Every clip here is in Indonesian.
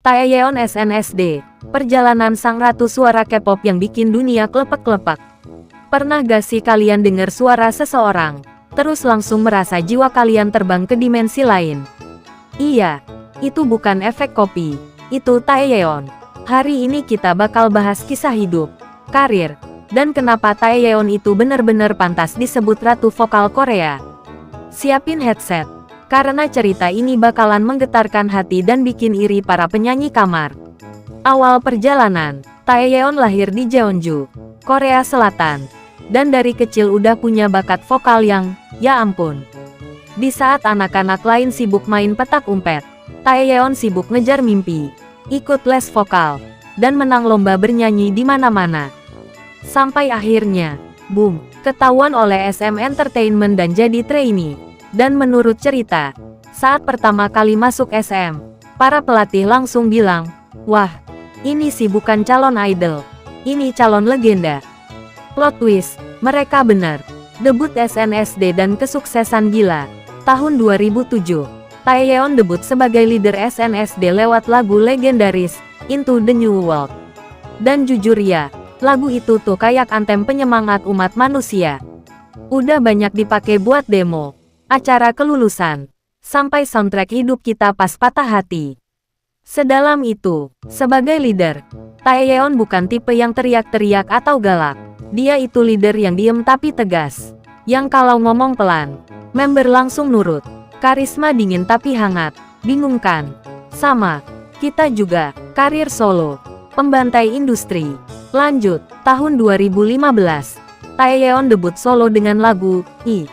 Taeyeon SNSD, perjalanan sang ratu suara K-pop yang bikin dunia klepek-klepek. Pernah gak sih kalian dengar suara seseorang, terus langsung merasa jiwa kalian terbang ke dimensi lain? Iya, itu bukan efek kopi, itu Taeyeon. Hari ini kita bakal bahas kisah hidup, karir, dan kenapa Taeyeon itu benar-benar pantas disebut ratu vokal Korea. Siapin headset, karena cerita ini bakalan menggetarkan hati dan bikin iri para penyanyi kamar. Awal perjalanan, Taeyeon lahir di Jeonju, Korea Selatan. Dan dari kecil udah punya bakat vokal yang, ya ampun. Di saat anak-anak lain sibuk main petak umpet, Taeyeon sibuk ngejar mimpi, ikut les vokal, dan menang lomba bernyanyi di mana-mana. Sampai akhirnya, boom, ketahuan oleh SM Entertainment dan jadi trainee. Dan menurut cerita, saat pertama kali masuk SM, para pelatih langsung bilang, wah, ini sih bukan calon idol, ini calon legenda. Plot twist, mereka benar. Debut SNSD dan kesuksesan gila. Tahun 2007, Taeyeon debut sebagai leader SNSD lewat lagu legendaris, Into the New World. Dan jujur ya, lagu itu tuh kayak anthem penyemangat umat manusia. Udah banyak dipakai buat demo, acara kelulusan, sampai soundtrack hidup kita pas patah hati. Sedalam itu, sebagai leader, Taeyeon bukan tipe yang teriak-teriak atau galak. Dia itu leader yang diem tapi tegas. Yang kalau ngomong pelan, member langsung nurut. Karisma dingin tapi hangat. Bingung kan? Sama, kita juga, karir solo, pembantai industri. Lanjut, tahun 2015, Taeyeon debut solo dengan lagu, I.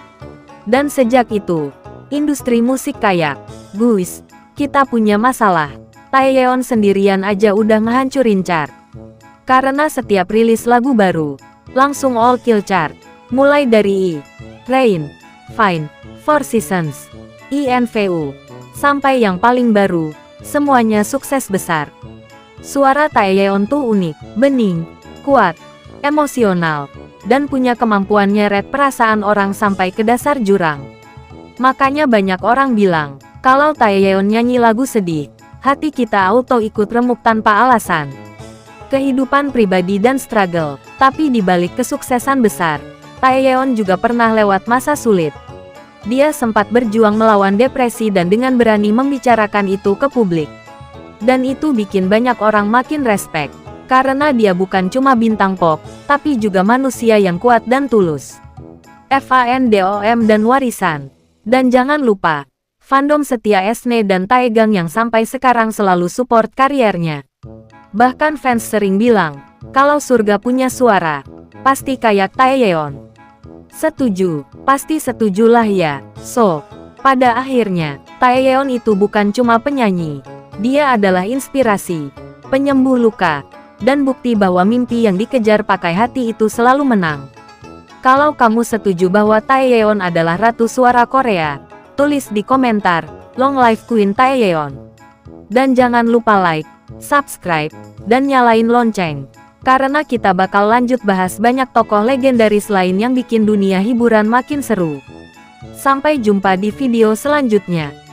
Dan sejak itu, industri musik kayak, guys, kita punya masalah. Taeyeon sendirian aja udah ngehancurin chart. Karena setiap rilis lagu baru, langsung all kill chart. Mulai dari I, Rain, Fine, Four Seasons, INVU, sampai yang paling baru, semuanya sukses besar. Suara Taeyeon tuh unik, bening, kuat, emosional, dan punya kemampuan nyeret perasaan orang sampai ke dasar jurang. Makanya banyak orang bilang, kalau Taeyeon nyanyi lagu sedih, hati kita auto ikut remuk tanpa alasan. Kehidupan pribadi dan struggle, tapi di balik kesuksesan besar, Taeyeon juga pernah lewat masa sulit. Dia sempat berjuang melawan depresi dan dengan berani membicarakan itu ke publik. Dan itu bikin banyak orang makin respect. Karena dia bukan cuma bintang pop, tapi juga manusia yang kuat dan tulus. FANDOM dan warisan. Dan jangan lupa, fandom setia Esne dan Taegang yang sampai sekarang selalu support karirnya. Bahkan fans sering bilang, kalau surga punya suara, pasti kayak Taeyeon. Setuju, pasti setujulah ya. So, pada akhirnya, Taeyeon itu bukan cuma penyanyi. Dia adalah inspirasi, penyembuh luka, dan bukti bahwa mimpi yang dikejar pakai hati itu selalu menang. Kalau kamu setuju bahwa Taeyeon adalah ratu suara Korea, tulis di komentar, Long Life Queen Taeyeon. Dan jangan lupa like, subscribe, dan nyalain lonceng. Karena kita bakal lanjut bahas banyak tokoh legendaris lain yang bikin dunia hiburan makin seru. Sampai jumpa di video selanjutnya.